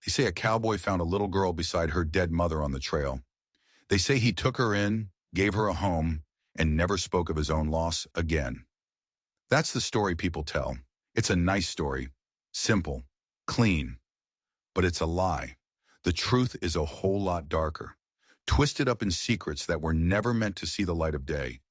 They say a cowboy found a little girl beside her dead mother on the trail. They say he took her in, gave her a home, and never spoke of his own loss again. That's the story people tell. It's a nice story. Simple. Clean. But it's a lie. The truth is a whole lot darker. Twisted up in secrets that were never meant to see the light of day.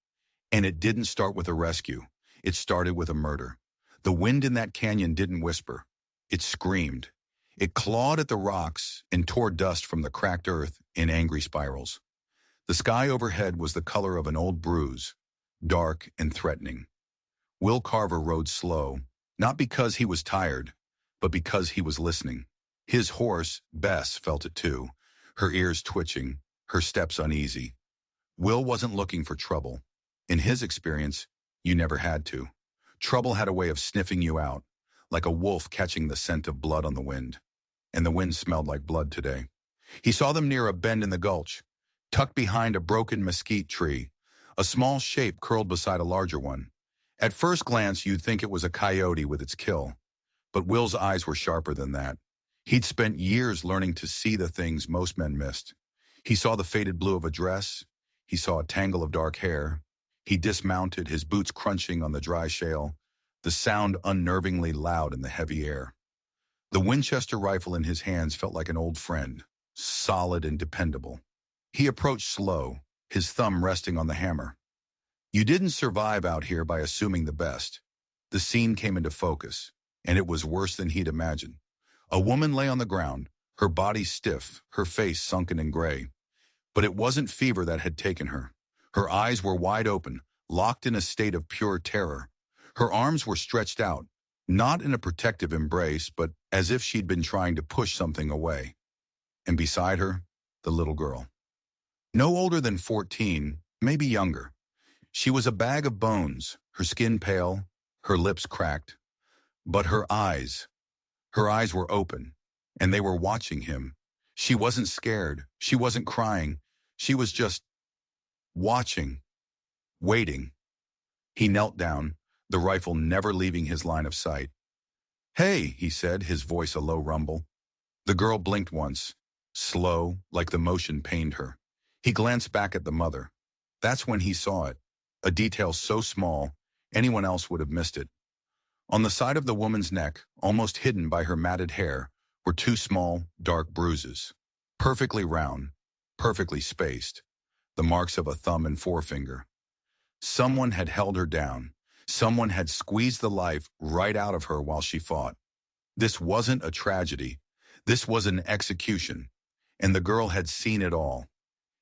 And it didn't start with a rescue. It started with a murder. The wind in that canyon didn't whisper. It screamed. It clawed at the rocks and tore dust from the cracked earth in angry spirals. The sky overhead was the color of an old bruise, dark and threatening. Will Carver rode slow, not because he was tired, but because he was listening. His horse, Bess, felt it too, her ears twitching, her steps uneasy. Will wasn't looking for trouble. In his experience, you never had to. Trouble had a way of sniffing you out, like a wolf catching the scent of blood on the wind. And the wind smelled like blood today. He saw them near a bend in the gulch, tucked behind a broken mesquite tree. A small shape curled beside a larger one. At first glance, you'd think it was a coyote with its kill. But Will's eyes were sharper than that. He'd spent years learning to see the things most men missed. He saw the faded blue of a dress. He saw a tangle of dark hair. He dismounted, his boots crunching on the dry shale, the sound unnervingly loud in the heavy air. The Winchester rifle in his hands felt like an old friend, solid and dependable. He approached slow, his thumb resting on the hammer. You didn't survive out here by assuming the best. The scene came into focus, and it was worse than he'd imagined. A woman lay on the ground, her body stiff, her face sunken and gray. But it wasn't fever that had taken her. Her eyes were wide open, locked in a state of pure terror. Her arms were stretched out, not in a protective embrace, but as if she'd been trying to push something away. And beside her, the little girl. No older than 14, maybe younger. She was a bag of bones, her skin pale, her lips cracked. But her eyes were open, and they were watching him. She wasn't scared, she wasn't crying, she was just watching, waiting. He knelt down, the rifle never leaving his line of sight. "Hey," he said, his voice a low rumble. The girl blinked once, slow, like the motion pained her. He glanced back at the mother. That's when he saw it, a detail so small, anyone else would have missed it. On the side of the woman's neck, almost hidden by her matted hair, were two small, dark bruises. Perfectly round, perfectly spaced, the marks of a thumb and forefinger. Someone had held her down. Someone had squeezed the life right out of her while she fought. This wasn't a tragedy. This was an execution. And the girl had seen it all.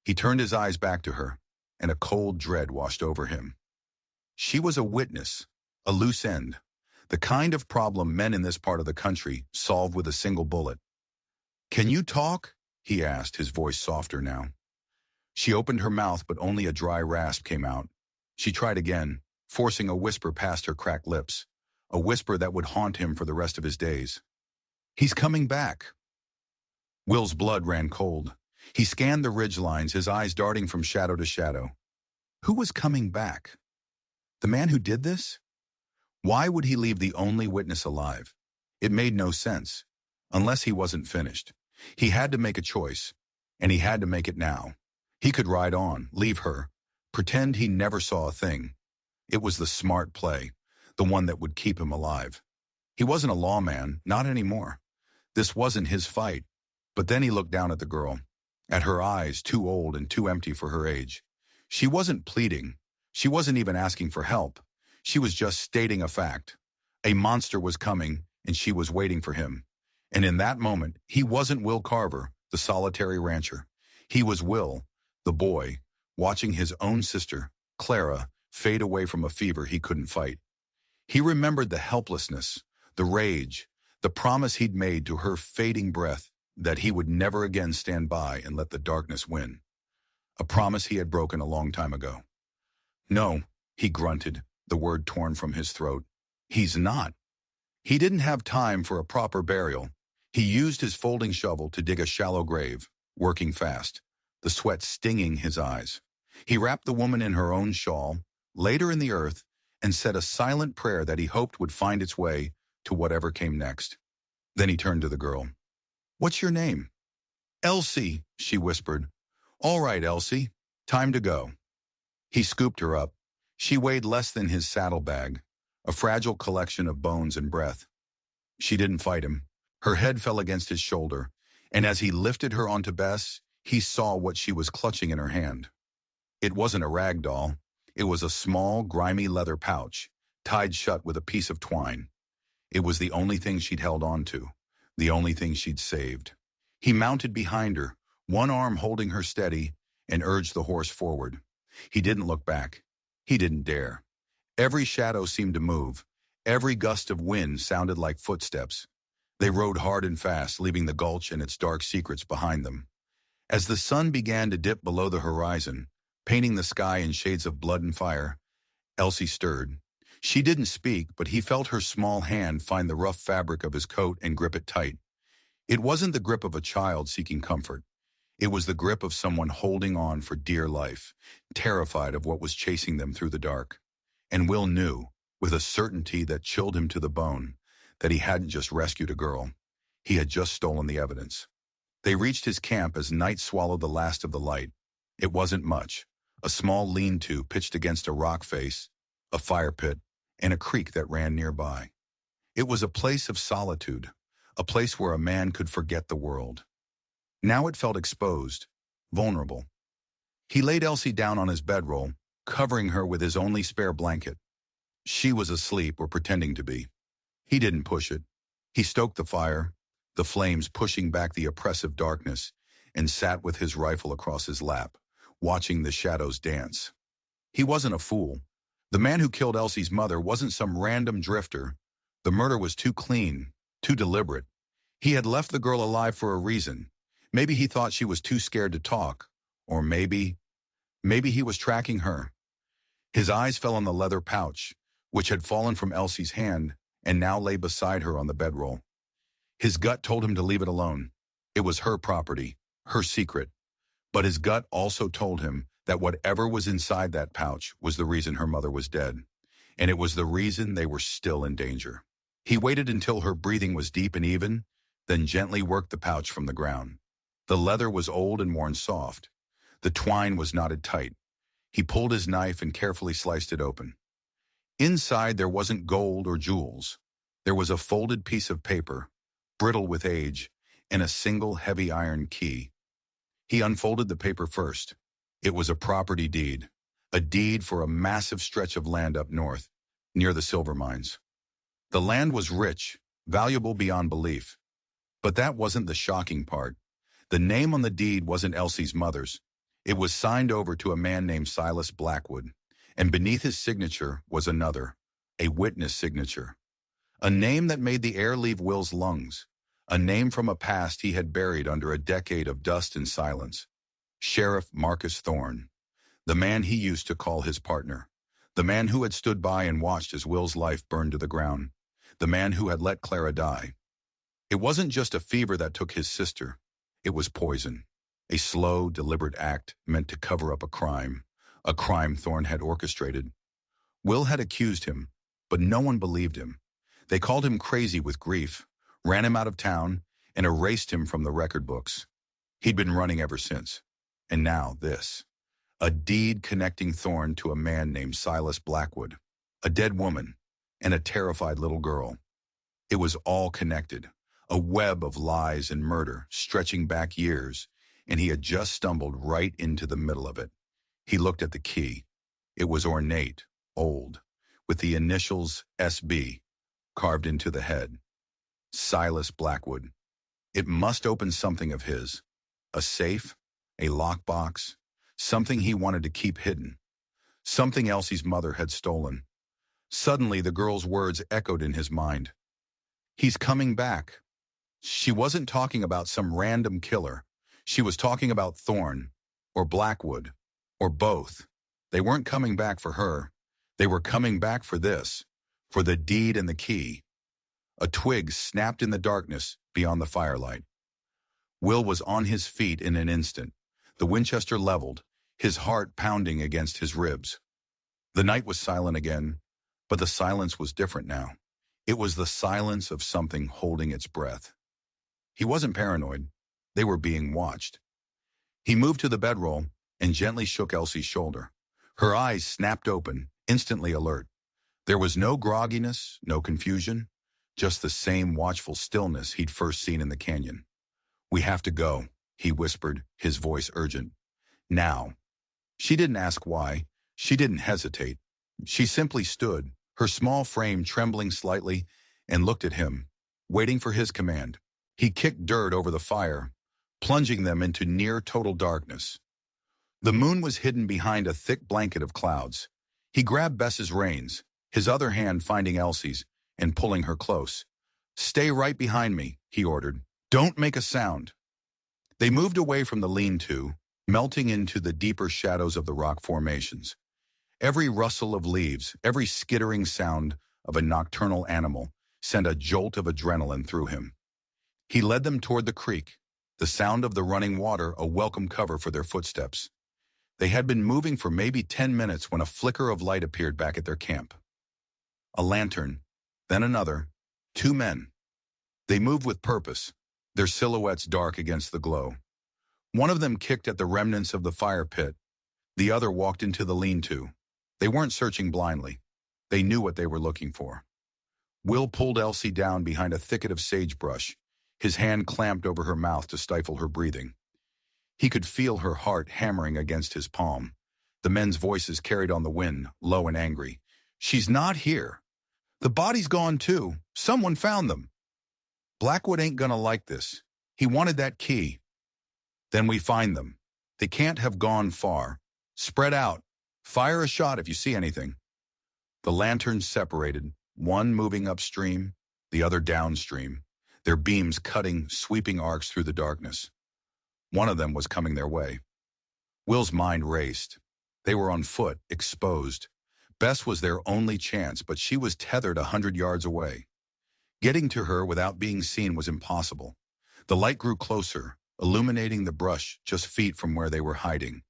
He turned his eyes back to her, and a cold dread washed over him. She was a witness, a loose end, the kind of problem men in this part of the country solve with a single bullet. "Can you talk?" he asked, his voice softer now. She opened her mouth, but only a dry rasp came out. She tried again, forcing a whisper past her cracked lips, a whisper that would haunt him for the rest of his days. "He's coming back." Will's blood ran cold. He scanned the ridgelines, his eyes darting from shadow to shadow. Who was coming back? The man who did this? Why would he leave the only witness alive? It made no sense, unless he wasn't finished. He had to make a choice, and he had to make it now. He could ride on, leave her, pretend he never saw a thing. It was the smart play, the one that would keep him alive. He wasn't a lawman, not anymore. This wasn't his fight. But then he looked down at the girl, at her eyes too old and too empty for her age. She wasn't pleading. She wasn't even asking for help. She was just stating a fact. A monster was coming, and she was waiting for him. And in that moment, he wasn't Will Carver, the solitary rancher. He was Will, the boy, watching his own sister, Clara, fade away from a fever he couldn't fight. He remembered the helplessness, the rage, the promise he'd made to her fading breath that he would never again stand by and let the darkness win. A promise he had broken a long time ago. "No," he grunted, the word torn from his throat. "He's not." He didn't have time for a proper burial. He used his folding shovel to dig a shallow grave, working fast, the sweat stinging his eyes. He wrapped the woman in her own shawl, laid her in the earth, and said a silent prayer that he hoped would find its way to whatever came next. Then he turned to the girl. What's your name? Elsie, she whispered. All right, Elsie. Time to go. He scooped her up. She weighed less than his saddlebag, a fragile collection of bones and breath. She didn't fight him. Her head fell against his shoulder, and as he lifted her onto Bess, he saw what she was clutching in her hand. It wasn't a rag doll. It was a small, grimy leather pouch, tied shut with a piece of twine. It was the only thing she'd held on to, the only thing she'd saved. He mounted behind her, one arm holding her steady, and urged the horse forward. He didn't look back. He didn't dare. Every shadow seemed to move. Every gust of wind sounded like footsteps. They rode hard and fast, leaving the gulch and its dark secrets behind them. As the sun began to dip below the horizon, painting the sky in shades of blood and fire, Elsie stirred. She didn't speak, but he felt her small hand find the rough fabric of his coat and grip it tight. It wasn't the grip of a child seeking comfort. It was the grip of someone holding on for dear life, terrified of what was chasing them through the dark. And Will knew, with a certainty that chilled him to the bone, that he hadn't just rescued a girl. He had just stolen the evidence. They reached his camp as night swallowed the last of the light. It wasn't much. A small lean-to pitched against a rock face, a fire pit, and a creek that ran nearby. It was a place of solitude, a place where a man could forget the world. Now it felt exposed, vulnerable. He laid Elsie down on his bedroll, covering her with his only spare blanket. She was asleep or pretending to be. He didn't push it. He stoked the fire, the flames pushing back the oppressive darkness, and sat with his rifle across his lap, watching the shadows dance. He wasn't a fool. The man who killed Elsie's mother wasn't some random drifter. The murder was too clean, too deliberate. He had left the girl alive for a reason. Maybe he thought she was too scared to talk, or maybe he was tracking her. His eyes fell on the leather pouch, which had fallen from Elsie's hand and now lay beside her on the bedroll. His gut told him to leave it alone. It was her property, her secret. But his gut also told him that whatever was inside that pouch was the reason her mother was dead, and it was the reason they were still in danger. He waited until her breathing was deep and even, then gently worked the pouch from the ground. The leather was old and worn soft. The twine was knotted tight. He pulled his knife and carefully sliced it open. Inside there wasn't gold or jewels. There was a folded piece of paper, brittle with age, and a single heavy iron key. He unfolded the paper first. It was a property deed, a deed for a massive stretch of land up north, near the silver mines. The land was rich, valuable beyond belief. But that wasn't the shocking part. The name on the deed wasn't Elsie's mother's. It was signed over to a man named Silas Blackwood, and beneath his signature was another, a witness signature. A name that made the air leave Will's lungs, a name from a past he had buried under a decade of dust and silence. Sheriff Marcus Thorne, the man he used to call his partner, the man who had stood by and watched as Will's life burned to the ground, the man who had let Clara die. It wasn't just a fever that took his sister. It was poison, a slow, deliberate act meant to cover up a crime Thorne had orchestrated. Will had accused him, but no one believed him. They called him crazy with grief, ran him out of town, and erased him from the record books. He'd been running ever since. And now this. A deed connecting Thorne to a man named Silas Blackwood, a dead woman, and a terrified little girl. It was all connected, a web of lies and murder stretching back years, and he had just stumbled right into the middle of it. He looked at the key. It was ornate, old, with the initials SB carved into the head. Silas Blackwood. It must open something of his. A safe, a lockbox, something he wanted to keep hidden. Something Elsie's mother had stolen. Suddenly the girl's words echoed in his mind. He's coming back. She wasn't talking about some random killer. She was talking about Thorne, or Blackwood, or both. They weren't coming back for her. They were coming back for this, for the deed and the key. A twig snapped in the darkness beyond the firelight. Will was on his feet in an instant, the Winchester leveled, his heart pounding against his ribs. The night was silent again, but the silence was different now. It was the silence of something holding its breath. He wasn't paranoid. They were being watched. He moved to the bedroll and gently shook Elsie's shoulder. Her eyes snapped open, instantly alert. There was no grogginess, no confusion, just the same watchful stillness he'd first seen in the canyon. "We have to go," he whispered, his voice urgent. "Now." She didn't ask why. She didn't hesitate. She simply stood, her small frame trembling slightly, and looked at him, waiting for his command. He kicked dirt over the fire, plunging them into near total darkness. The moon was hidden behind a thick blanket of clouds. He grabbed Bess's reins, his other hand finding Elsie's, and pulling her close. "Stay right behind me," he ordered. "Don't make a sound." They moved away from the lean-to, melting into the deeper shadows of the rock formations. Every rustle of leaves, every skittering sound of a nocturnal animal sent a jolt of adrenaline through him. He led them toward the creek, the sound of the running water a welcome cover for their footsteps. They had been moving for maybe 10 minutes when a flicker of light appeared back at their camp. A lantern, then another, 2 men. They moved with purpose, their silhouettes dark against the glow. One of them kicked at the remnants of the fire pit. The other walked into the lean-to. They weren't searching blindly. They knew what they were looking for. Will pulled Elsie down behind a thicket of sagebrush, his hand clamped over her mouth to stifle her breathing. He could feel her heart hammering against his palm. The men's voices carried on the wind, low and angry. "She's not here. The body's gone too. Someone found them. Blackwood ain't gonna like this. He wanted that key." "Then we find them. They can't have gone far. Spread out. Fire a shot if you see anything." The lanterns separated, one moving upstream, the other downstream, their beams cutting sweeping arcs through the darkness. One of them was coming their way. Will's mind raced. They were on foot, exposed. Bess was their only chance, but she was tethered 100 yards away. Getting to her without being seen was impossible. The light grew closer, illuminating the brush just feet from where they were hiding.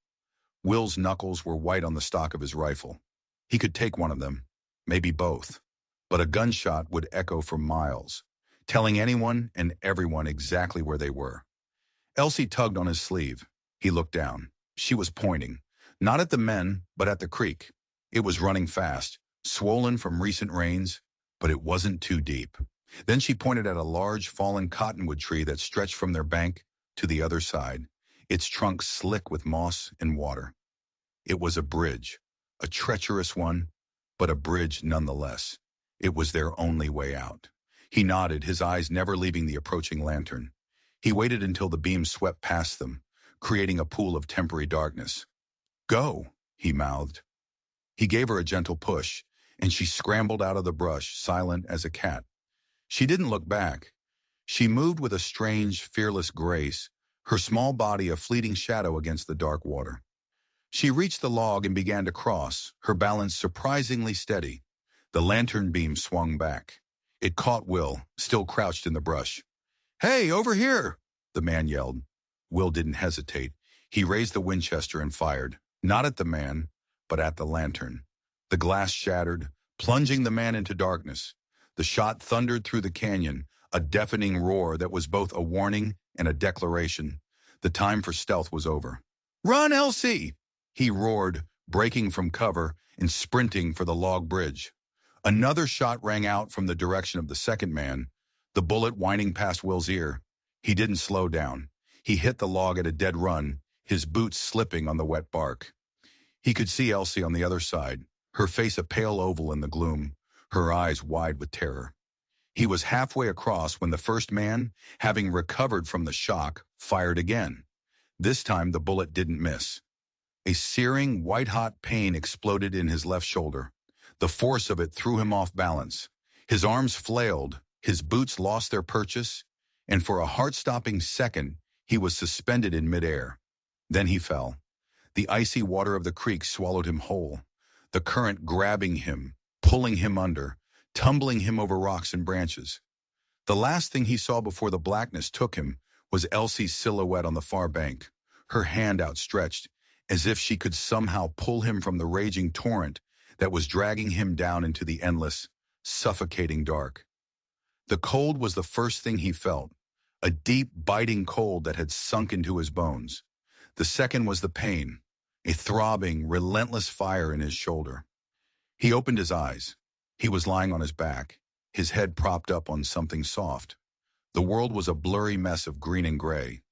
Will's knuckles were white on the stock of his rifle. He could take one of them, maybe both, but a gunshot would echo for miles, telling anyone and everyone exactly where they were. Elsie tugged on his sleeve. He looked down. She was pointing, not at the men, but at the creek. It was running fast, swollen from recent rains, but it wasn't too deep. Then she pointed at a large fallen cottonwood tree that stretched from their bank to the other side, its trunk slick with moss and water. It was a bridge, a treacherous one, but a bridge nonetheless. It was their only way out. He nodded, his eyes never leaving the approaching lantern. He waited until the beam swept past them, creating a pool of temporary darkness. "Go," he mouthed. He gave her a gentle push, and she scrambled out of the brush, silent as a cat. She didn't look back. She moved with a strange, fearless grace, her small body a fleeting shadow against the dark water. She reached the log and began to cross, her balance surprisingly steady. The lantern beam swung back. It caught Will, still crouched in the brush. "Hey, over here!" the man yelled. Will didn't hesitate. He raised the Winchester and fired, not at the man, but at the lantern. The glass shattered, plunging the man into darkness. The shot thundered through the canyon, a deafening roar that was both a warning and a declaration. The time for stealth was over. "Run, Elsie!" he roared, breaking from cover and sprinting for the log bridge. Another shot rang out from the direction of the second man, the bullet whining past Will's ear. He didn't slow down. He hit the log at a dead run, his boots slipping on the wet bark. He could see Elsie on the other side, her face a pale oval in the gloom, her eyes wide with terror. He was halfway across when the first man, having recovered from the shock, fired again. This time the bullet didn't miss. A searing, white-hot pain exploded in his left shoulder. The force of it threw him off balance. His arms flailed, his boots lost their purchase, and for a heart-stopping second, he was suspended in midair. Then he fell. The icy water of the creek swallowed him whole, the current grabbing him, pulling him under, tumbling him over rocks and branches. The last thing he saw before the blackness took him was Elsie's silhouette on the far bank, her hand outstretched, as if she could somehow pull him from the raging torrent that was dragging him down into the endless, suffocating dark. The cold was the first thing he felt, a deep, biting cold that had sunk into his bones. The second was the pain, a throbbing, relentless fire in his shoulder. He opened his eyes. He was lying on his back, his head propped up on something soft. The world was a blurry mess of green and gray.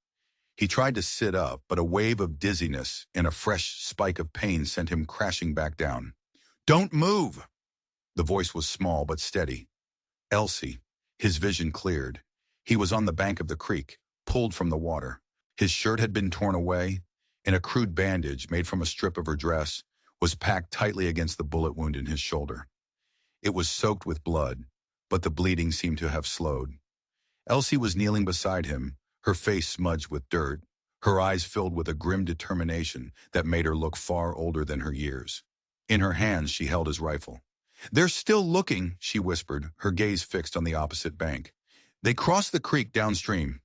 He tried to sit up, but a wave of dizziness and a fresh spike of pain sent him crashing back down. "Don't move!" The voice was small but steady. Elsie. His vision cleared. He was on the bank of the creek, pulled from the water. His shirt had been torn away, and a crude bandage made from a strip of her dress was packed tightly against the bullet wound in his shoulder. It was soaked with blood, but the bleeding seemed to have slowed. Elsie was kneeling beside him, her face smudged with dirt, her eyes filled with a grim determination that made her look far older than her years. In her hands she held his rifle. "They're still looking," she whispered, her gaze fixed on the opposite bank. They crossed the creek downstream.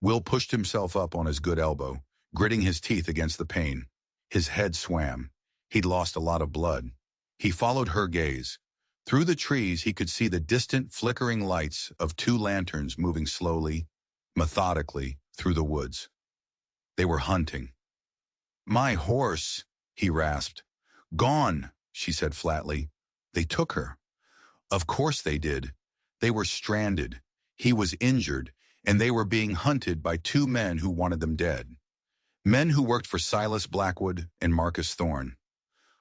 Will pushed himself up on his good elbow, gritting his teeth against the pain. His head swam. He'd lost a lot of blood. He followed her gaze. Through the trees he could see the distant flickering lights of two lanterns moving slowly, methodically, through the woods. They were hunting. "My horse," he rasped. "Gone," she said flatly. "They took her." Of course they did. They were stranded. He was injured, and they were being hunted by two men who wanted them dead. Men who worked for Silas Blackwood and Marcus Thorne.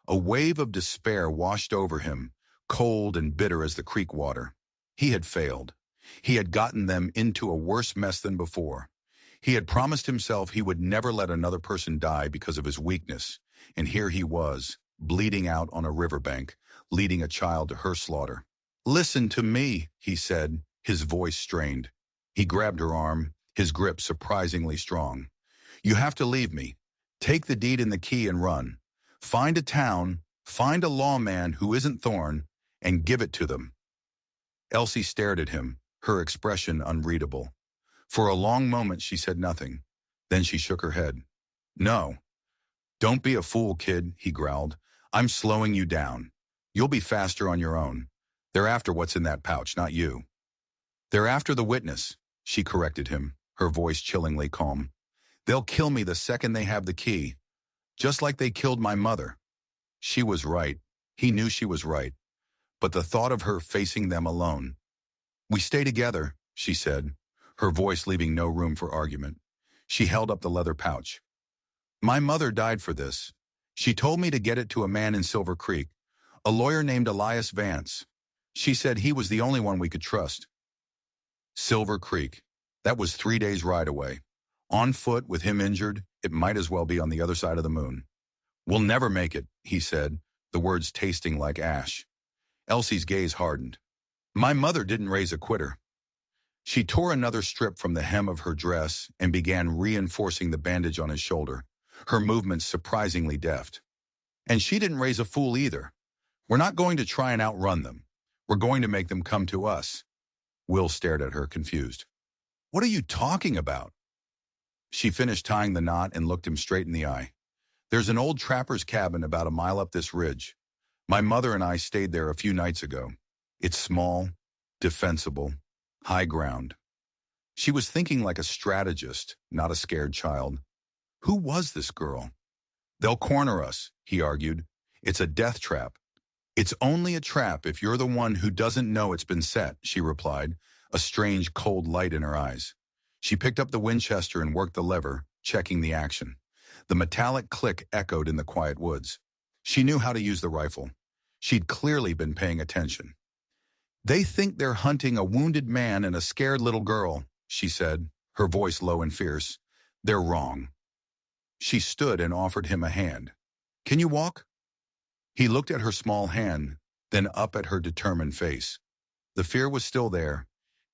A wave of despair washed over him, cold and bitter as the creek water. He had failed. He had gotten them into a worse mess than before. He had promised himself he would never let another person die because of his weakness, and here he was, bleeding out on a riverbank, leading a child to her slaughter. "Listen to me," he said, his voice strained. He grabbed her arm, his grip surprisingly strong. "You have to leave me. Take the deed and the key and run. Find a town, find a lawman who isn't Thorne, and give it to them." Elsie stared at him, her expression unreadable. For a long moment she said nothing. Then she shook her head. "No. Don't be a fool, kid," he growled. "I'm slowing you down. You'll be faster on your own. They're after what's in that pouch, not you." "They're after the witness," she corrected him, her voice chillingly calm. "They'll kill me the second they have the key, just like they killed my mother." She was right. He knew she was right. But the thought of her facing them alone. "We stay together," she said, her voice leaving no room for argument. She held up the leather pouch. "My mother died for this. She told me to get it to a man in Silver Creek, a lawyer named Elias Vance. She said he was the only one we could trust." Silver Creek. That was 3 days' ride away. On foot, with him injured, it might as well be on the other side of the moon. "We'll never make it," he said, the words tasting like ash. Elsie's gaze hardened. "My mother didn't raise a quitter." She tore another strip from the hem of her dress and began reinforcing the bandage on his shoulder, her movements surprisingly deft. "And she didn't raise a fool either. We're not going to try and outrun them. We're going to make them come to us." Will stared at her, confused. "What are you talking about?" She finished tying the knot and looked him straight in the eye. "There's an old trapper's cabin about a mile up this ridge. My mother and I stayed there a few nights ago. It's small, defensible, high ground." She was thinking like a strategist, not a scared child. Who was this girl? "They'll corner us," he argued. "It's a death trap." "It's only a trap if you're the one who doesn't know it's been set," she replied, a strange cold light in her eyes. She picked up the Winchester and worked the lever, checking the action. The metallic click echoed in the quiet woods. She knew how to use the rifle. She'd clearly been paying attention. "They think they're hunting a wounded man and a scared little girl," she said, her voice low and fierce. "They're wrong." She stood and offered him a hand. "Can you walk?" He looked at her small hand, then up at her determined face. The fear was still there,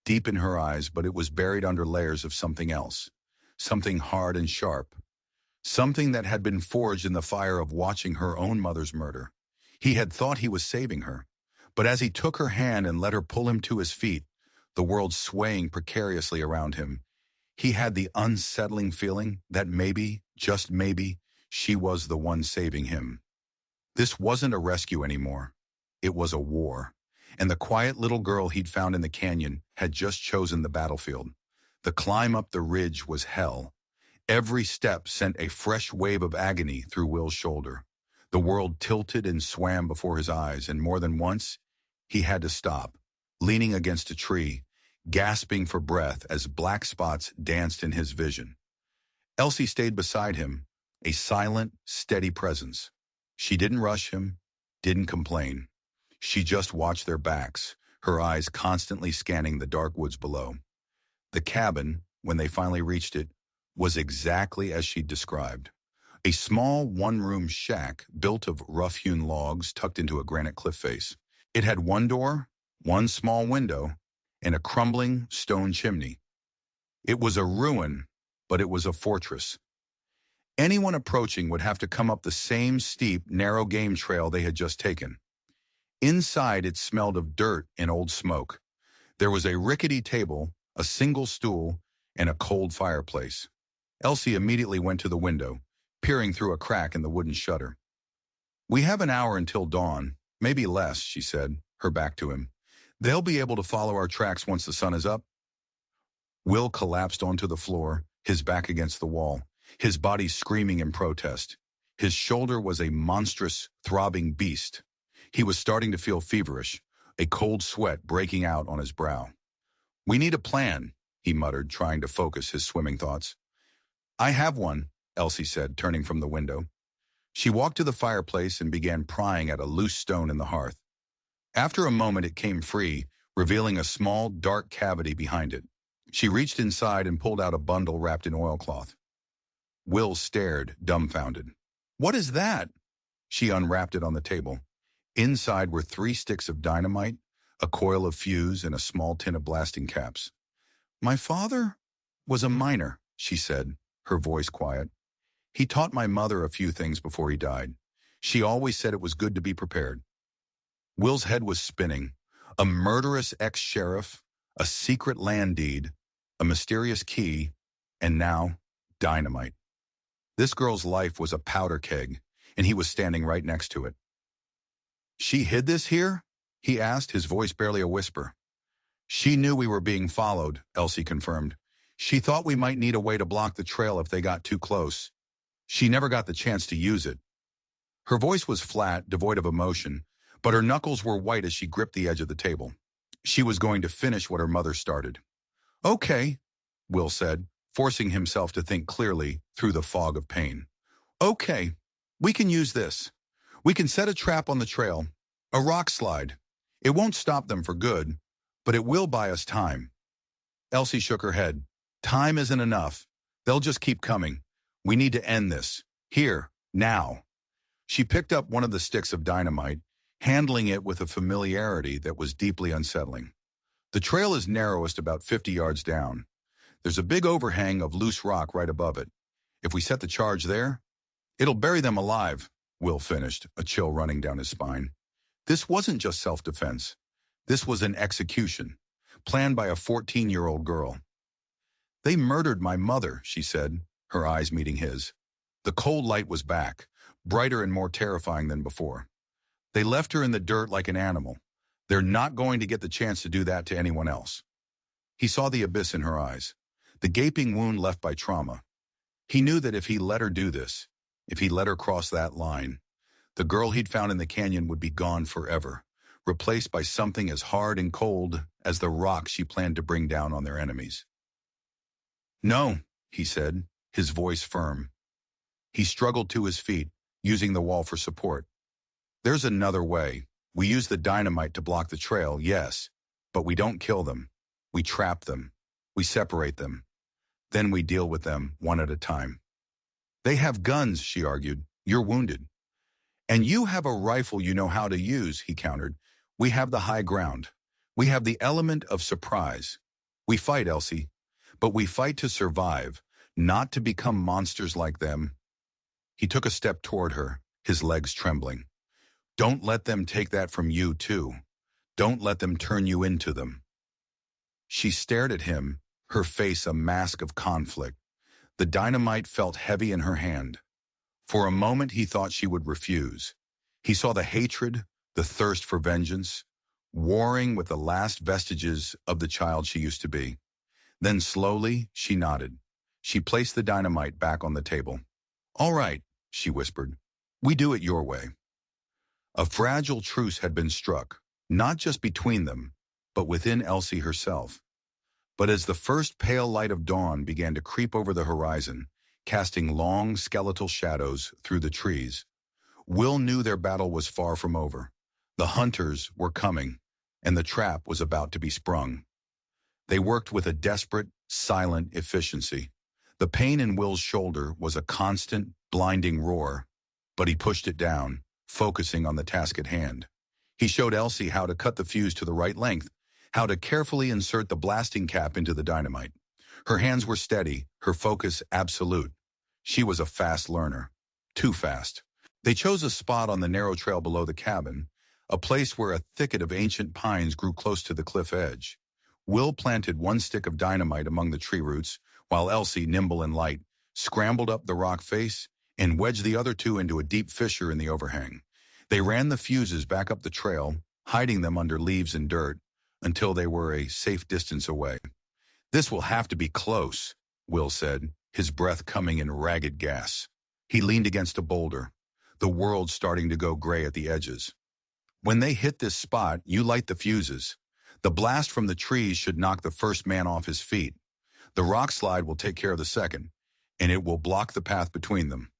deep in her eyes, but it was buried under layers of something else, something hard and sharp, something that had been forged in the fire of watching her own mother's murder. He had thought he was saving her, but as he took her hand and let her pull him to his feet, the world swaying precariously around him, he had the unsettling feeling that maybe, just maybe, she was the one saving him. This wasn't a rescue anymore. It was a war. And the quiet little girl he'd found in the canyon had just chosen the battlefield. The climb up the ridge was hell. Every step sent a fresh wave of agony through Will's shoulder. The world tilted and swam before his eyes, and more than once, he had to stop, leaning against a tree, gasping for breath as black spots danced in his vision. Elsie stayed beside him, a silent, steady presence. She didn't rush him, didn't complain. She just watched their backs, her eyes constantly scanning the dark woods below. The cabin, when they finally reached it, was exactly as she'd described. A small one-room shack built of rough-hewn logs tucked into a granite cliff face. It had one door, one small window, and a crumbling stone chimney. It was a ruin, but it was a fortress. Anyone approaching would have to come up the same steep, narrow game trail they had just taken. Inside, it smelled of dirt and old smoke. There was a rickety table, a single stool, and a cold fireplace. Elsie immediately went to the window, peering through a crack in the wooden shutter. "We have an hour until dawn, maybe less," she said, her back to him. "They'll be able to follow our tracks once the sun is up." Will collapsed onto the floor, his back against the wall, his body screaming in protest. His shoulder was a monstrous, throbbing beast. He was starting to feel feverish, a cold sweat breaking out on his brow. "We need a plan," he muttered, trying to focus his swimming thoughts. "I have one," Elsie said, turning from the window. She walked to the fireplace and began prying at a loose stone in the hearth. After a moment it came free, revealing a small, dark cavity behind it. She reached inside and pulled out a bundle wrapped in oilcloth. Will stared, dumbfounded. "What is that?" She unwrapped it on the table. Inside were 3 sticks of dynamite, a coil of fuse, and a small tin of blasting caps. "My father was a miner," she said, her voice quiet. "He taught my mother a few things before he died. She always said it was good to be prepared." Will's head was spinning. A murderous ex-sheriff, a secret land deed, a mysterious key, and now dynamite. This girl's life was a powder keg, and he was standing right next to it. "She hid this here?" he asked, his voice barely a whisper. "She knew we were being followed," Elsie confirmed. "She thought we might need a way to block the trail if they got too close. She never got the chance to use it." Her voice was flat, devoid of emotion, but her knuckles were white as she gripped the edge of the table. She was going to finish what her mother started. "Okay," Will said, forcing himself to think clearly through the fog of pain. "Okay, we can use this. We can set a trap on the trail, a rock slide. It won't stop them for good, but it will buy us time." Elsie shook her head. "Time isn't enough. They'll just keep coming. We need to end this. Here, now." She picked up one of the sticks of dynamite, handling it with a familiarity that was deeply unsettling. "The trail is narrowest about 50 yards down. There's a big overhang of loose rock right above it. If we set the charge there, it'll bury them alive," Will finished, a chill running down his spine. This wasn't just self-defense. This was an execution, planned by a 14-year-old girl. "They murdered my mother," she said, her eyes meeting his. The cold light was back, brighter and more terrifying than before. "They left her in the dirt like an animal. They're not going to get the chance to do that to anyone else." He saw the abyss in her eyes, the gaping wound left by trauma. He knew that if he let her do this, if he let her cross that line, the girl he'd found in the canyon would be gone forever, replaced by something as hard and cold as the rock she planned to bring down on their enemies. "No," he said, his voice firm. He struggled to his feet, using the wall for support. "There's another way. We use the dynamite to block the trail, yes, but we don't kill them. We trap them. We separate them. Then we deal with them one at a time." "They have guns," she argued. "You're wounded." "And you have a rifle you know how to use," he countered. "We have the high ground. We have the element of surprise. We fight, Elsie, but we fight to survive, not to become monsters like them." He took a step toward her, his legs trembling. "Don't let them take that from you, too. Don't let them turn you into them." She stared at him, her face a mask of conflict. The dynamite felt heavy in her hand. For a moment he thought she would refuse. He saw the hatred, the thirst for vengeance, warring with the last vestiges of the child she used to be. Then slowly, she nodded. She placed the dynamite back on the table. "All right," she whispered. "We do it your way." A fragile truce had been struck, not just between them, but within Elsie herself. But as the first pale light of dawn began to creep over the horizon, casting long skeletal shadows through the trees, Will knew their battle was far from over. The hunters were coming, and the trap was about to be sprung. They worked with a desperate, silent efficiency. The pain in Will's shoulder was a constant, blinding roar, but he pushed it down, focusing on the task at hand. He showed Elsie how to cut the fuse to the right length, how to carefully insert the blasting cap into the dynamite. Her hands were steady, her focus absolute. She was a fast learner. Too fast. They chose a spot on the narrow trail below the cabin, a place where a thicket of ancient pines grew close to the cliff edge. Will planted one stick of dynamite among the tree roots, while Elsie, nimble and light, scrambled up the rock face and wedged the other two into a deep fissure in the overhang. They ran the fuses back up the trail, hiding them under leaves and dirt, until they were a safe distance away. "This will have to be close," Will said, his breath coming in ragged gas. He leaned against a boulder, the world starting to go gray at the edges. "When they hit this spot, you light the fuses. The blast from the trees should knock the first man off his feet. The rock slide will take care of the second, and it will block the path between them."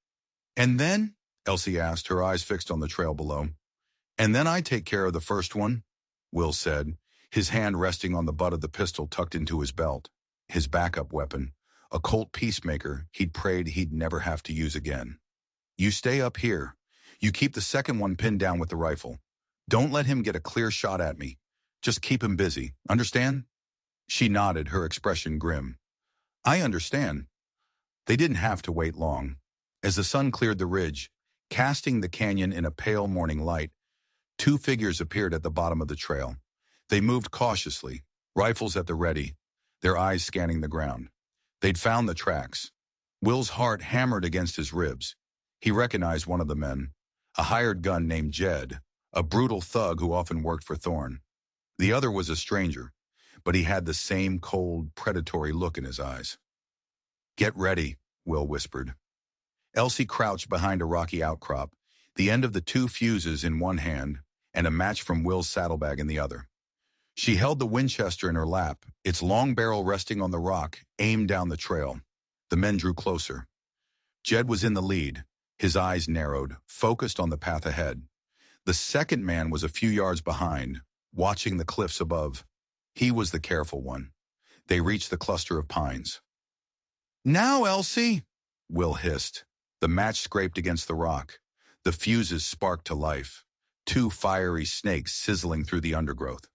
"And then?" Elsie asked, her eyes fixed on the trail below. "And then I take care of the first one," Will said, his hand resting on the butt of the pistol tucked into his belt, his backup weapon, a Colt Peacemaker he'd prayed he'd never have to use again. "You stay up here. You keep the second one pinned down with the rifle. Don't let him get a clear shot at me. Just keep him busy. Understand?" She nodded, her expression grim. "I understand." They didn't have to wait long. As the sun cleared the ridge, casting the canyon in a pale morning light, two figures appeared at the bottom of the trail. They moved cautiously, rifles at the ready, their eyes scanning the ground. They'd found the tracks. Will's heart hammered against his ribs. He recognized one of the men, a hired gun named Jed, a brutal thug who often worked for Thorne. The other was a stranger, but he had the same cold, predatory look in his eyes. "Get ready," Will whispered. Elsie crouched behind a rocky outcrop, the end of the two fuses in one hand and a match from Will's saddlebag in the other. She held the Winchester in her lap, its long barrel resting on the rock, aimed down the trail. The men drew closer. Jed was in the lead, his eyes narrowed, focused on the path ahead. The second man was a few yards behind, watching the cliffs above. He was the careful one. They reached the cluster of pines. "Now, Elsie," Will hissed. The match scraped against the rock. The fuses sparked to life, two fiery snakes sizzling through the undergrowth.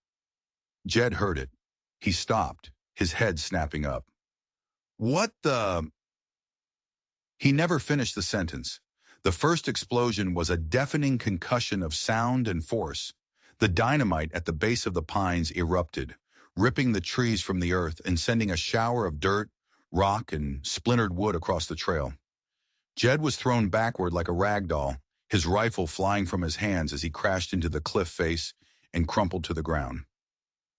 Jed heard it. He stopped, his head snapping up. "What the—" He never finished the sentence. The first explosion was a deafening concussion of sound and force. The dynamite at the base of the pines erupted, ripping the trees from the earth and sending a shower of dirt, rock, and splintered wood across the trail. Jed was thrown backward like a rag doll, his rifle flying from his hands as he crashed into the cliff face and crumpled to the ground.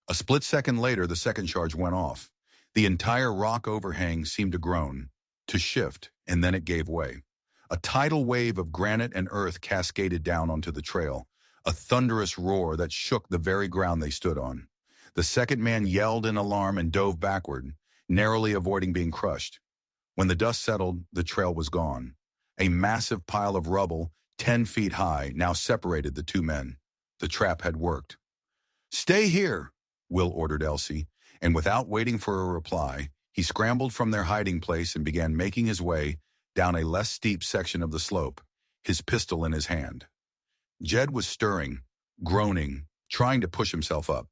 A split second later, the second charge went off. The entire rock overhang seemed to groan, to shift, and then it gave way. A tidal wave of granite and earth cascaded down onto the trail, a thunderous roar that shook the very ground they stood on. The second man yelled in alarm and dove backward, narrowly avoiding being crushed. When the dust settled, the trail was gone. A massive pile of rubble, 10 feet high, now separated the two men. The trap had worked. "Stay here," Will ordered Elsie, and without waiting for a reply, he scrambled from their hiding place and began making his way down a less steep section of the slope, his pistol in his hand. Jed was stirring, groaning, trying to push himself up.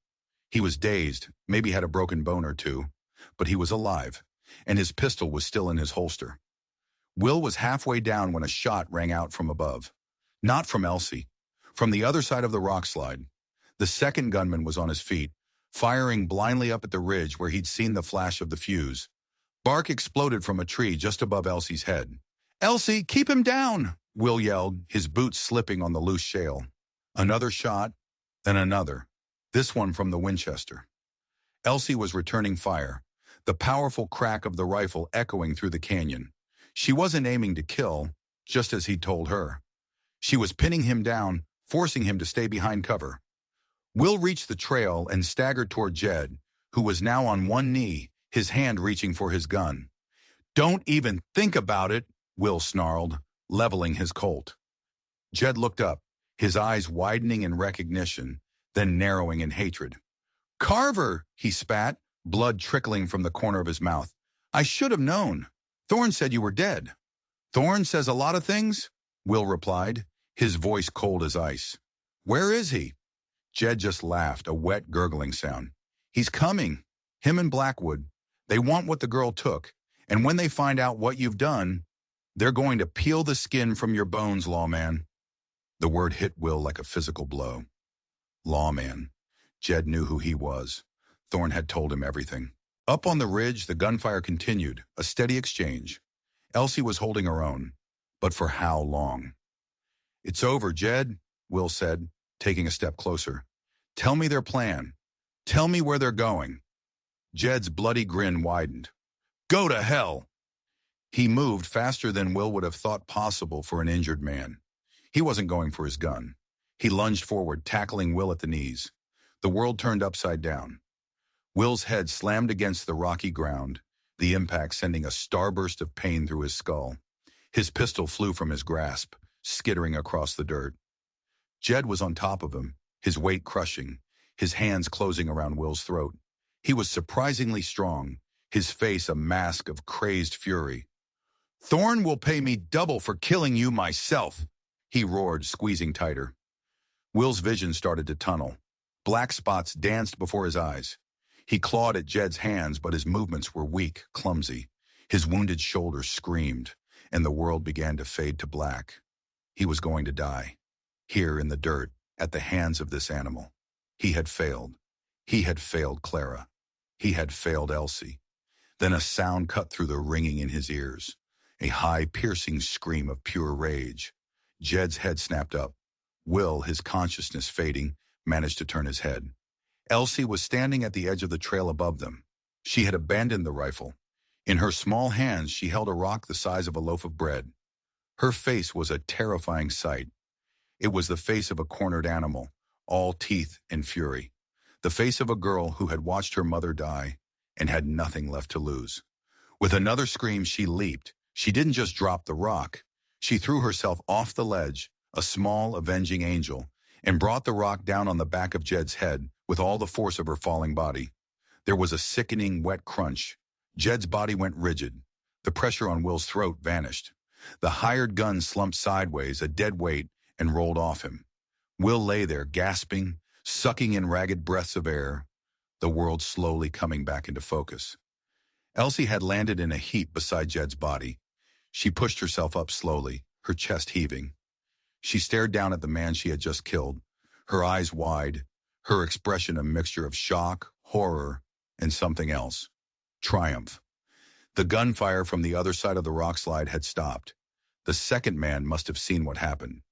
He was dazed, maybe had a broken bone or two, but he was alive, and his pistol was still in his holster. Will was halfway down when a shot rang out from above. Not from Elsie, from the other side of the rock slide. The second gunman was on his feet, firing blindly up at the ridge where he'd seen the flash of the fuse. Bark exploded from a tree just above Elsie's head. "Elsie, keep him down!" Will yelled, his boots slipping on the loose shale. Another shot, then another, this one from the Winchester. Elsie was returning fire. the powerful crack of the rifle echoing through the canyon. She wasn't aiming to kill, just as he'd told her. She was pinning him down, forcing him to stay behind cover. Will reached the trail and staggered toward Jed, who was now on one knee, his hand reaching for his gun. "Don't even think about it," Will snarled, leveling his Colt. Jed looked up, his eyes widening in recognition, then narrowing in hatred. "Carver," he spat, blood trickling from the corner of his mouth. "I should have known. Thorne said you were dead." "Thorne says a lot of things," Will replied, his voice cold as ice. "Where is he?" Jed just laughed, a wet, gurgling sound. "He's coming. Him and Blackwood. They want what the girl took, and when they find out what you've done, they're going to peel the skin from your bones, lawman." The word hit Will like a physical blow. Lawman. Jed knew who he was. Thorne had told him everything. Up on the ridge, the gunfire continued, a steady exchange. Elsie was holding her own. But for how long? "It's over, Jed," Will said, taking a step closer. "Tell me their plan. Tell me where they're going." Jed's bloody grin widened. "Go to hell!" He moved faster than Will would have thought possible for an injured man. He wasn't going for his gun. He lunged forward, tackling Will at the knees. The world turned upside down. Will's head slammed against the rocky ground, the impact sending a starburst of pain through his skull. His pistol flew from his grasp, skittering across the dirt. Jed was on top of him, his weight crushing, his hands closing around Will's throat. He was surprisingly strong, his face a mask of crazed fury. "Thorne will pay me double for killing you myself," he roared, squeezing tighter. Will's vision started to tunnel. Black spots danced before his eyes. He clawed at Jed's hands, but his movements were weak, clumsy. His wounded shoulder screamed, and the world began to fade to black. He was going to die. Here in the dirt, at the hands of this animal. He had failed. He had failed Clara. He had failed Elsie. Then a sound cut through the ringing in his ears. A high, piercing scream of pure rage. Jed's head snapped up. Will, his consciousness fading, managed to turn his head. Elsie was standing at the edge of the trail above them. She had abandoned the rifle. In her small hands, she held a rock the size of a loaf of bread. Her face was a terrifying sight. It was the face of a cornered animal, all teeth and fury. The face of a girl who had watched her mother die and had nothing left to lose. With another scream, she leaped. She didn't just drop the rock. She threw herself off the ledge, a small, avenging angel, and brought the rock down on the back of Jed's head with all the force of her falling body. There was a sickening, wet crunch. Jed's body went rigid. The pressure on Will's throat vanished. The hired gun slumped sideways, a dead weight, and rolled off him. Will lay there, gasping, sucking in ragged breaths of air, the world slowly coming back into focus. Elsie had landed in a heap beside Jed's body. She pushed herself up slowly, her chest heaving. She stared down at the man she had just killed, her eyes wide, her expression a mixture of shock, horror, and something else. Triumph. The gunfire from the other side of the rockslide had stopped. The second man must have seen what happened.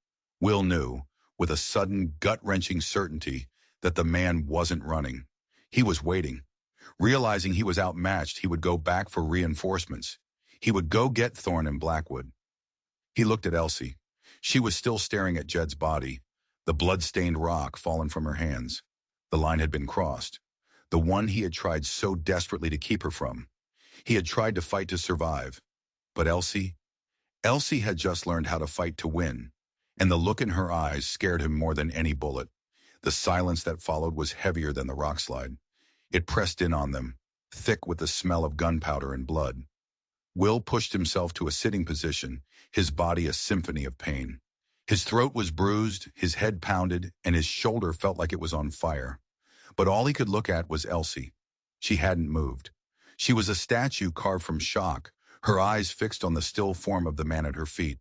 Will knew, with a sudden, gut-wrenching certainty, that the man wasn't running. He was waiting. Realizing he was outmatched, he would go back for reinforcements. He would go get Thorne and Blackwood. He looked at Elsie. She was still staring at Jed's body, the blood-stained rock fallen from her hands. The line had been crossed, the one he had tried so desperately to keep her from. He had tried to fight to survive. But Elsie had just learned how to fight to win, and the look in her eyes scared him more than any bullet. The silence that followed was heavier than the rockslide. It pressed in on them, thick with the smell of gunpowder and blood. Will pushed himself to a sitting position, his body a symphony of pain. His throat was bruised, his head pounded, and his shoulder felt like it was on fire. But all he could look at was Elsie. She hadn't moved. She was a statue carved from shock, her eyes fixed on the still form of the man at her feet.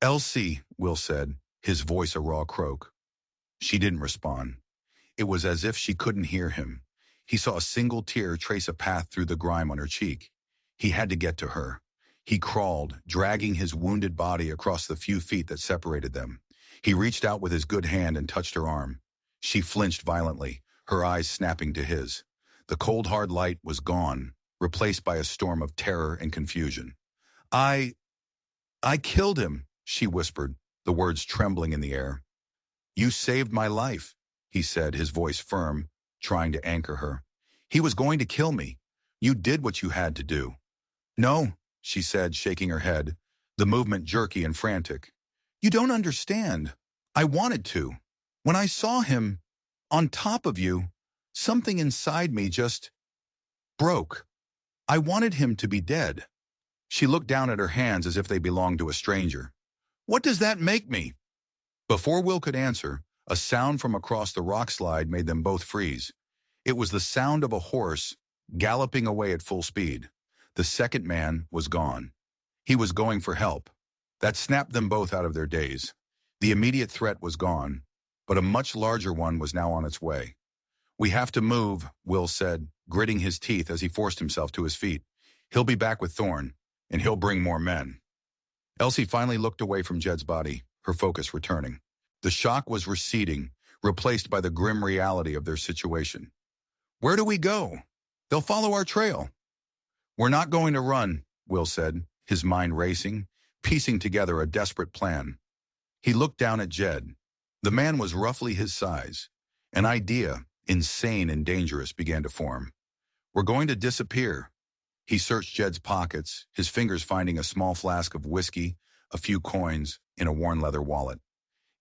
"Elsie," Will said, his voice a raw croak. She didn't respond. It was as if she couldn't hear him. He saw a single tear trace a path through the grime on her cheek. He had to get to her. He crawled, dragging his wounded body across the few feet that separated them. He reached out with his good hand and touched her arm. She flinched violently, her eyes snapping to his. The cold, hard light was gone, replaced by a storm of terror and confusion. I, I killed him, she whispered, the words trembling in the air. You saved my life, he said, his voice firm, trying to anchor her. He was going to kill me. You did what you had to do. No, she said, shaking her head, the movement jerky and frantic. You don't understand. I wanted to. When I saw him on top of you, something inside me just broke. I wanted him to be dead. She looked down at her hands as if they belonged to a stranger. What does that make me? Before Will could answer, a sound from across the rock slide made them both freeze. It was the sound of a horse galloping away at full speed. The second man was gone. He was going for help. That snapped them both out of their daze. The immediate threat was gone, but a much larger one was now on its way. We have to move, Will said, gritting his teeth as he forced himself to his feet. He'll be back with Thorn, and he'll bring more men. Elsie finally looked away from Jed's body, her focus returning. The shock was receding, replaced by the grim reality of their situation. Where do we go? They'll follow our trail. We're not going to run, Will said, his mind racing, piecing together a desperate plan. He looked down at Jed. The man was roughly his size. An idea, insane and dangerous, began to form. We're going to disappear. He searched Jed's pockets, his fingers finding a small flask of whiskey, a few coins, in a worn leather wallet.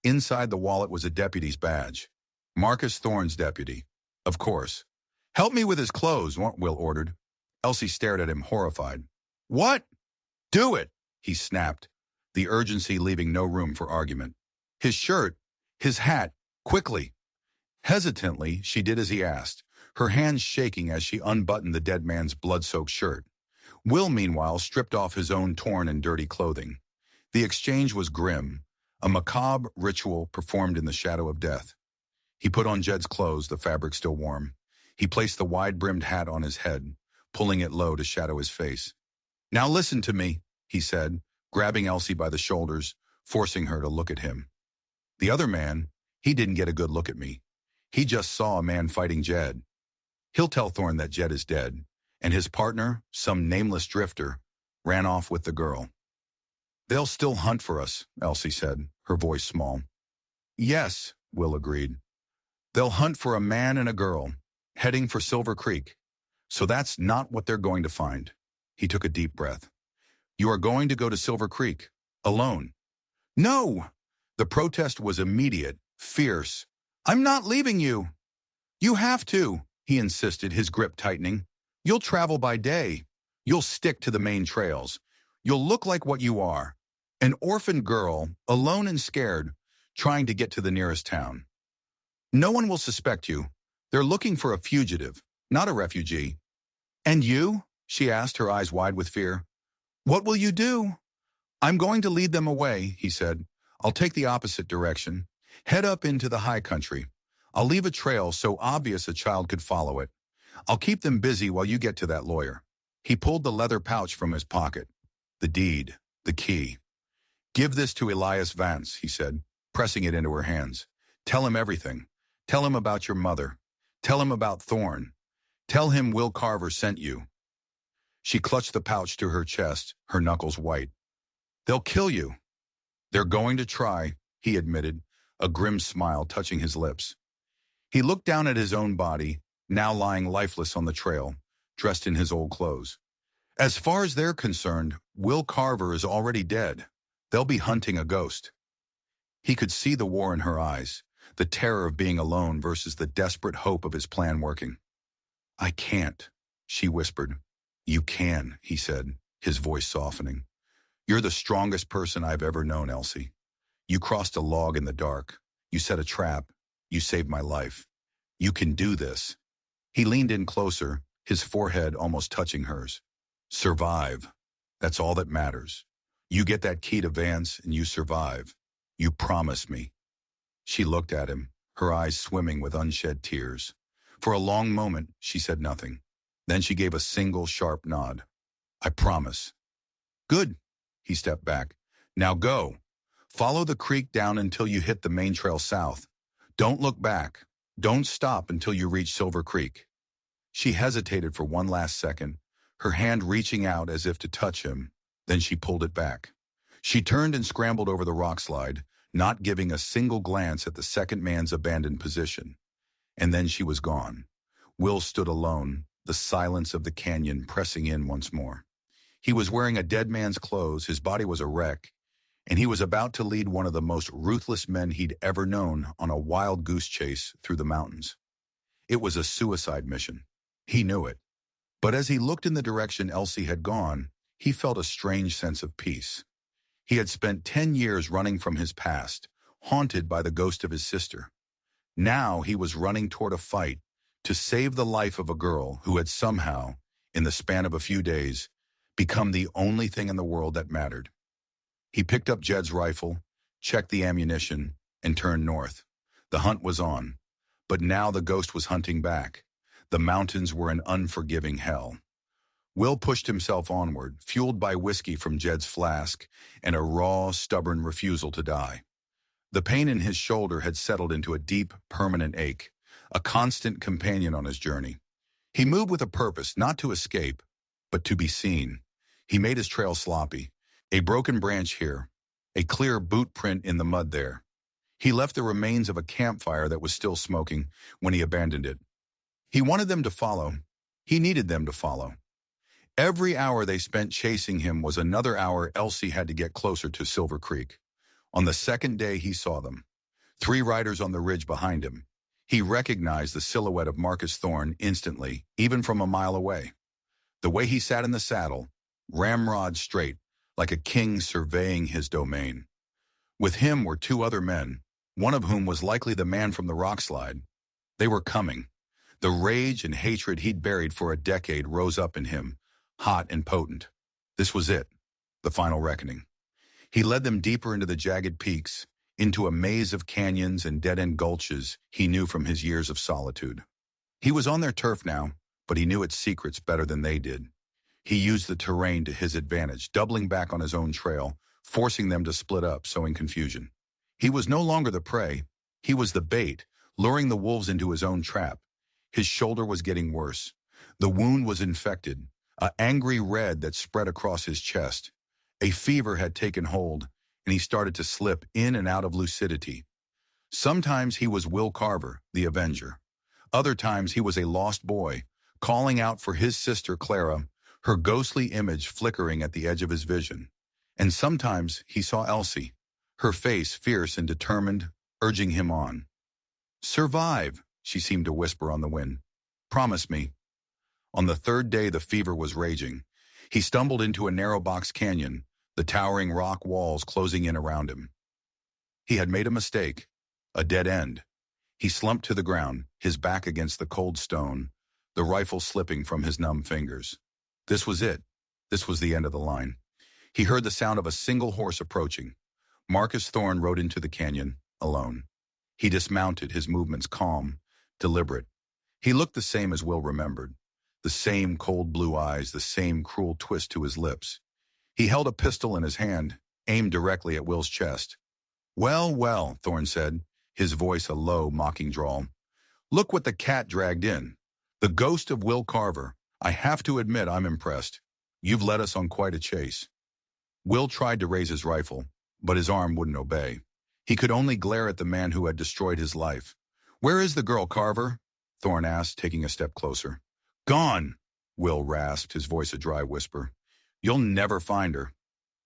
Inside the wallet was a deputy's badge. Marcus Thorne's deputy. Of course. Help me with his clothes, Will ordered. Elsie stared at him, horrified. What? Do it, he snapped, the urgency leaving no room for argument. His shirt, his hat, quickly. Hesitantly, she did as he asked, her hands shaking as she unbuttoned the dead man's blood-soaked shirt. Will, meanwhile, stripped off his own torn and dirty clothing. The exchange was grim, a macabre ritual performed in the shadow of death. He put on Jed's clothes, the fabric still warm. He placed the wide-brimmed hat on his head, pulling it low to shadow his face. Now listen to me, he said, grabbing Elsie by the shoulders, forcing her to look at him. The other man, he didn't get a good look at me. He just saw a man fighting Jed. He'll tell Thorne that Jed is dead, and his partner, some nameless drifter, ran off with the girl. They'll still hunt for us, Elsie said, her voice small. Yes, Will agreed. They'll hunt for a man and a girl, heading for Silver Creek. So that's not what they're going to find. He took a deep breath. You are going to go to Silver Creek, alone. No! The protest was immediate, fierce. I'm not leaving you. You have to, he insisted, his grip tightening. You'll travel by day. You'll stick to the main trails. You'll look like what you are, an orphan girl, alone and scared, trying to get to the nearest town. No one will suspect you. They're looking for a fugitive, not a refugee. And you? She asked, her eyes wide with fear. What will you do? I'm going to lead them away, he said. I'll take the opposite direction. Head up into the high country. I'll leave a trail so obvious a child could follow it. I'll keep them busy while you get to that lawyer. He pulled the leather pouch from his pocket. The deed, the key. Give this to Elias Vance, he said, pressing it into her hands. Tell him everything. Tell him about your mother. Tell him about Thorne. Tell him Will Carver sent you. She clutched the pouch to her chest, her knuckles white. They'll kill you. They're going to try, he admitted, a grim smile touching his lips. He looked down at his own body, now lying lifeless on the trail, dressed in his old clothes. As far as they're concerned, Will Carver is already dead. They'll be hunting a ghost. He could see the war in her eyes, the terror of being alone versus the desperate hope of his plan working. I can't, she whispered. You can, he said, his voice softening. You're the strongest person I've ever known, Elsie. You crossed a log in the dark. You set a trap. You saved my life. You can do this. He leaned in closer, his forehead almost touching hers. Survive. That's all that matters. You get that key to Vance and you survive. You promise me. She looked at him, her eyes swimming with unshed tears. For a long moment, she said nothing. Then she gave a single sharp nod. I promise. Good. He stepped back. Now go. Follow the creek down until you hit the main trail south. Don't look back. Don't stop until you reach Silver Creek. She hesitated for one last second, her hand reaching out as if to touch him. Then she pulled it back. She turned and scrambled over the rock slide, not giving a single glance at the second man's abandoned position. And then she was gone. Will stood alone, the silence of the canyon pressing in once more. He was wearing a dead man's clothes, his body was a wreck, and he was about to lead one of the most ruthless men he'd ever known on a wild goose chase through the mountains. It was a suicide mission. He knew it. But as he looked in the direction Elsie had gone, he felt a strange sense of peace. He had spent 10 years running from his past, haunted by the ghost of his sister. Now he was running toward a fight to save the life of a girl who had somehow, in the span of a few days, become the only thing in the world that mattered. He picked up Jed's rifle, checked the ammunition, and turned north. The hunt was on, but now the ghost was hunting back. The mountains were an unforgiving hell. Will pushed himself onward, fueled by whiskey from Jed's flask and a raw, stubborn refusal to die. The pain in his shoulder had settled into a deep, permanent ache, a constant companion on his journey. He moved with a purpose, not to escape, but to be seen. He made his trail sloppy. A broken branch here, a clear boot print in the mud there. He left the remains of a campfire that was still smoking when he abandoned it. He wanted them to follow. He needed them to follow. Every hour they spent chasing him was another hour Elsie had to get closer to Silver Creek. On the second day he saw them. 3 riders on the ridge behind him. He recognized the silhouette of Marcus Thorne instantly, even from a mile away. The way he sat in the saddle, ramrod straight, like a king surveying his domain. With him were 2 other men, one of whom was likely the man from the rock slide. They were coming. The rage and hatred he'd buried for a decade rose up in him, hot and potent. This was it, the final reckoning. He led them deeper into the jagged peaks, into a maze of canyons and dead-end gulches he knew from his years of solitude. He was on their turf now, but he knew its secrets better than they did. He used the terrain to his advantage, doubling back on his own trail, forcing them to split up, sowing confusion. He was no longer the prey. He was the bait, luring the wolves into his own trap. His shoulder was getting worse. The wound was infected, an angry red that spread across his chest. A fever had taken hold, and he started to slip in and out of lucidity. Sometimes he was Will Carver, the Avenger. Other times he was a lost boy, calling out for his sister Clara, her ghostly image flickering at the edge of his vision. And sometimes he saw Elsie, her face fierce and determined, urging him on. "Survive," she seemed to whisper on the wind. "Promise me." On the 3rd day the fever was raging. He stumbled into a narrow box canyon, the towering rock walls closing in around him. He had made a mistake, a dead end. He slumped to the ground, his back against the cold stone, the rifle slipping from his numb fingers. This was it. This was the end of the line. He heard the sound of a single horse approaching. Marcus Thorne rode into the canyon, alone. He dismounted, his movements calm, deliberate. He looked the same as Will remembered. The same cold blue eyes, the same cruel twist to his lips. He held a pistol in his hand, aimed directly at Will's chest. "Well, well," Thorne said, his voice a low, mocking drawl. "Look what the cat dragged in. The ghost of Will Carver. I have to admit I'm impressed. You've led us on quite a chase." Will tried to raise his rifle, but his arm wouldn't obey. He could only glare at the man who had destroyed his life. "Where is the girl, Carver?" Thorne asked, taking a step closer. "Gone," Will rasped, his voice a dry whisper. "You'll never find her."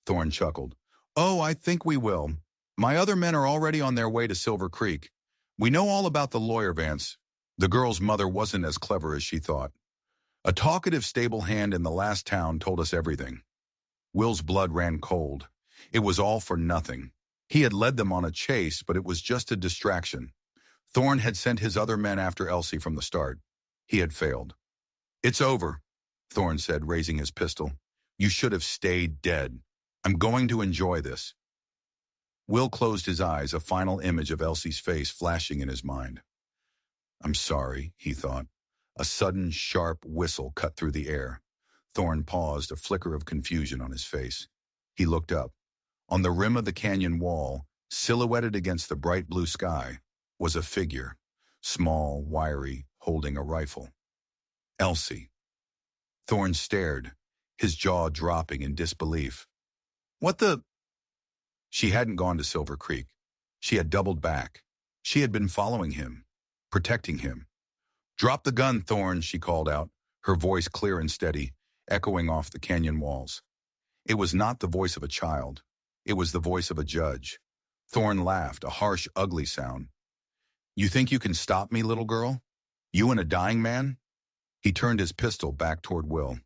Thorne chuckled. "Oh, I think we will. My other men are already on their way to Silver Creek. We know all about the lawyer, Vance. The girl's mother wasn't as clever as she thought. A talkative stable hand in the last town told us everything." Will's blood ran cold. It was all for nothing. He had led them on a chase, but it was just a distraction. Thorne had sent his other men after Elsie from the start. He had failed. "It's over," Thorne said, raising his pistol. "You should have stayed dead. I'm going to enjoy this." Will closed his eyes, a final image of Elsie's face flashing in his mind. "I'm sorry," he thought. A sudden, sharp whistle cut through the air. Thorne paused, a flicker of confusion on his face. He looked up. On the rim of the canyon wall, silhouetted against the bright blue sky, was a figure, small, wiry, holding a rifle. Elsie. Thorne stared, his jaw dropping in disbelief. What the? She hadn't gone to Silver Creek. She had doubled back. She had been following him, protecting him. Drop the gun, Thorne, she called out, her voice clear and steady, echoing off the canyon walls. It was not the voice of a child. It was the voice of a judge. Thorne laughed, a harsh, ugly sound. You think you can stop me, little girl? You and a dying man? He turned his pistol back toward Will.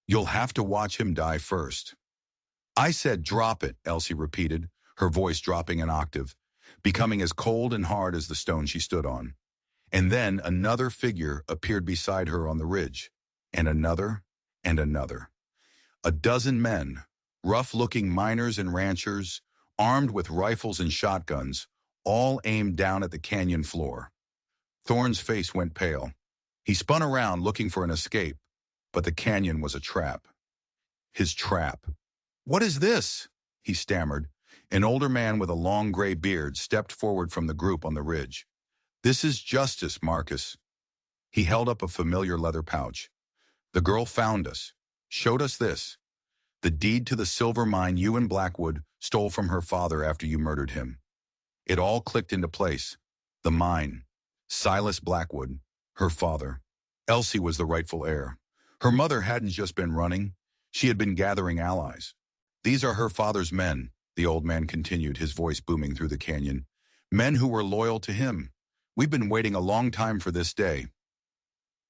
You'll have to watch him die first. I said drop it, Elsie repeated, her voice dropping an octave, becoming as cold and hard as the stone she stood on. And then another figure appeared beside her on the ridge, and another, and another. A dozen men, rough-looking miners and ranchers, armed with rifles and shotguns, all aimed down at the canyon floor. Thorne's face went pale. He spun around looking for an escape, but the canyon was a trap. His trap. What is this? He stammered. An older man with a long gray beard stepped forward from the group on the ridge. This is justice, Marcus. He held up a familiar leather pouch. The girl found us, showed us this. The deed to the silver mine you and Blackwood stole from her father after you murdered him. It all clicked into place. The mine. Silas Blackwood, her father. Elsie was the rightful heir. Her mother hadn't just been running. She had been gathering allies. These are her father's men, the old man continued, his voice booming through the canyon. Men who were loyal to him. We've been waiting a long time for this day.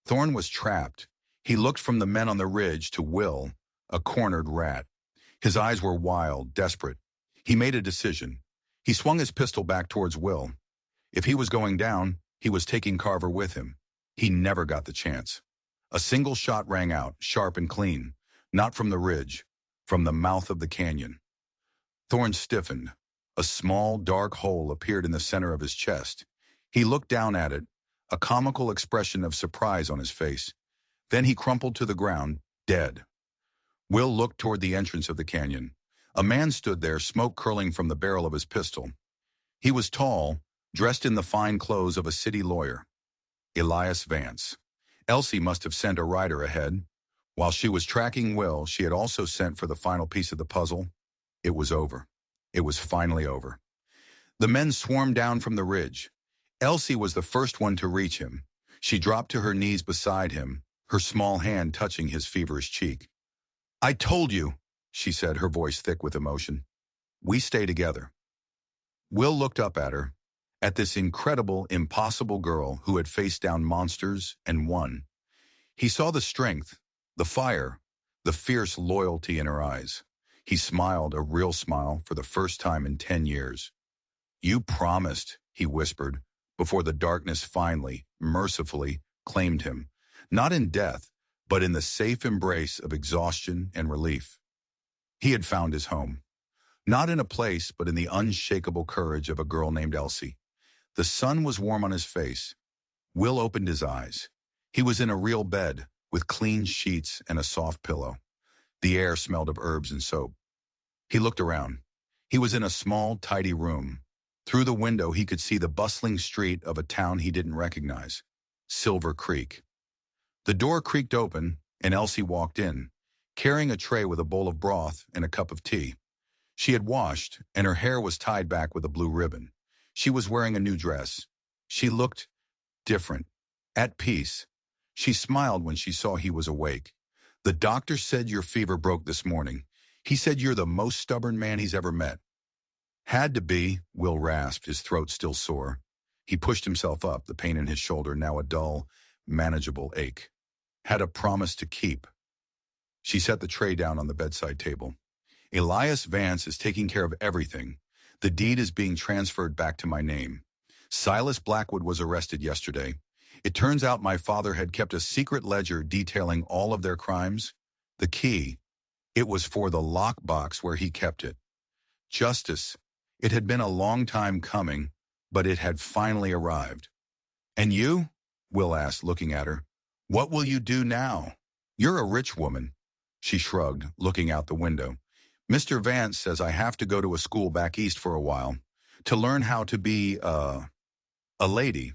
Thorne was trapped. He looked from the men on the ridge to Will, a cornered rat. His eyes were wild, desperate. He made a decision. He swung his pistol back towards Will. If he was going down, he was taking Carver with him. He never got the chance. A single shot rang out, sharp and clean, not from the ridge, from the mouth of the canyon. Thorne stiffened. A small, dark hole appeared in the center of his chest. He looked down at it, a comical expression of surprise on his face. Then he crumpled to the ground, dead. Will looked toward the entrance of the canyon. A man stood there, smoke curling from the barrel of his pistol. He was tall, dressed in the fine clothes of a city lawyer. Elias Vance. Elsie must have sent a rider ahead. While she was tracking Will, she had also sent for the final piece of the puzzle. It was over. It was finally over. The men swarmed down from the ridge. Elsie was the first one to reach him. She dropped to her knees beside him, her small hand touching his feverish cheek. I told you, she said, her voice thick with emotion. We stay together. Will looked up at her, at this incredible, impossible girl who had faced down monsters and won. He saw the strength, the fire, the fierce loyalty in her eyes. He smiled, a real smile, for the first time in 10 years. You promised, he whispered, before the darkness finally, mercifully, claimed him, not in death, but in the safe embrace of exhaustion and relief. He had found his home, not in a place, but in the unshakable courage of a girl named Elsie. The sun was warm on his face. Will opened his eyes. He was in a real bed, with clean sheets and a soft pillow. The air smelled of herbs and soap. He looked around. He was in a small, tidy room. Through the window, he could see the bustling street of a town he didn't recognize, Silver Creek. The door creaked open, and Elsie walked in, carrying a tray with a bowl of broth and a cup of tea. She had washed, and her hair was tied back with a blue ribbon. She was wearing a new dress. She looked different, at peace. She smiled when she saw he was awake. The doctor said your fever broke this morning. He said you're the most stubborn man he's ever met. Had to be, Will rasped, his throat still sore. He pushed himself up, the pain in his shoulder now a dull, manageable ache. Had a promise to keep. She set the tray down on the bedside table. Elias Vance is taking care of everything. The deed is being transferred back to my name. Silas Blackwood was arrested yesterday. It turns out my father had kept a secret ledger detailing all of their crimes. The key, it was for the lockbox where he kept it. Justice. It had been a long time coming, but it had finally arrived. And you? Will asked, looking at her. What will you do now? You're a rich woman. She shrugged, looking out the window. Mr. Vance says I have to go to a school back east for a while, to learn how to be, a lady.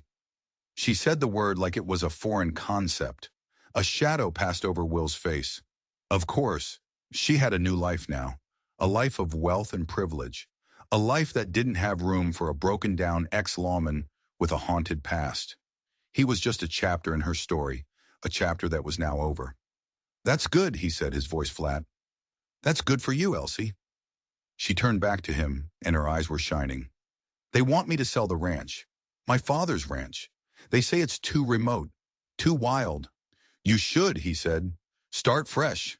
She said the word like it was a foreign concept. A shadow passed over Will's face. Of course, she had a new life now, a life of wealth and privilege, a life that didn't have room for a broken-down ex-lawman with a haunted past. He was just a chapter in her story, a chapter that was now over. "That's good," he said, his voice flat. "That's good for you, Elsie." She turned back to him, and her eyes were shining. "They want me to sell the ranch. My father's ranch. They say it's too remote, too wild." "You should," he said. "Start fresh."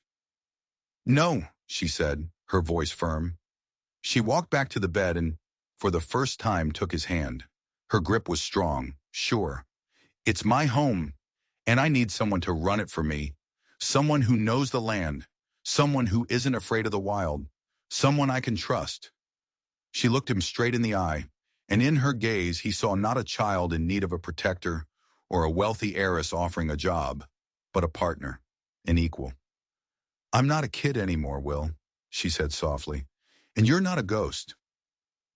"No," she said, her voice firm. She walked back to the bed and, for the first time, took his hand. Her grip was strong, sure. "It's my home, and I need someone to run it for me. Someone who knows the land. Someone who isn't afraid of the wild. Someone I can trust." She looked him straight in the eye, and in her gaze he saw not a child in need of a protector or a wealthy heiress offering a job, but a partner, an equal. "I'm not a kid anymore, Will," she said softly, "and you're not a ghost.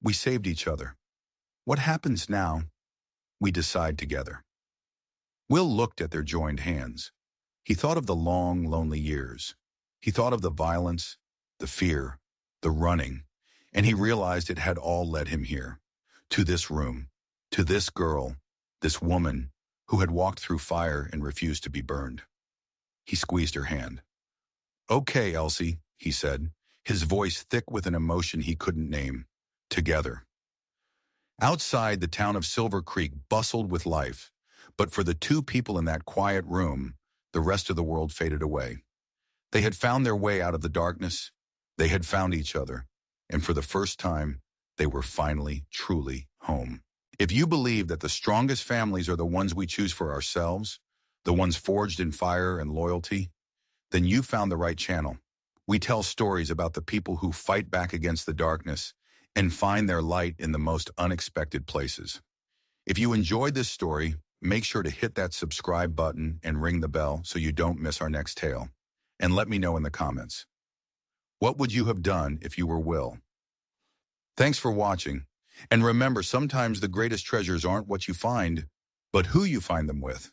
We saved each other. What happens now, we decide together." Will looked at their joined hands. He thought of the long, lonely years. He thought of the violence, the fear, the running, and he realized it had all led him here, to this room, to this girl, this woman who had walked through fire and refused to be burned. He squeezed her hand. "Okay, Elsie," he said, his voice thick with an emotion he couldn't name. "Together." Outside, the town of Silver Creek bustled with life, but for the two people in that quiet room, the rest of the world faded away. They had found their way out of the darkness. They had found each other, and for the first time, they were finally, truly home. If you believe that the strongest families are the ones we choose for ourselves, the ones forged in fire and loyalty, then you found the right channel. We tell stories about the people who fight back against the darkness and find their light in the most unexpected places. If you enjoyed this story, make sure to hit that subscribe button and ring the bell so you don't miss our next tale. And let me know in the comments. What would you have done if you were Will? Thanks for watching. And remember, sometimes the greatest treasures aren't what you find, but who you find them with.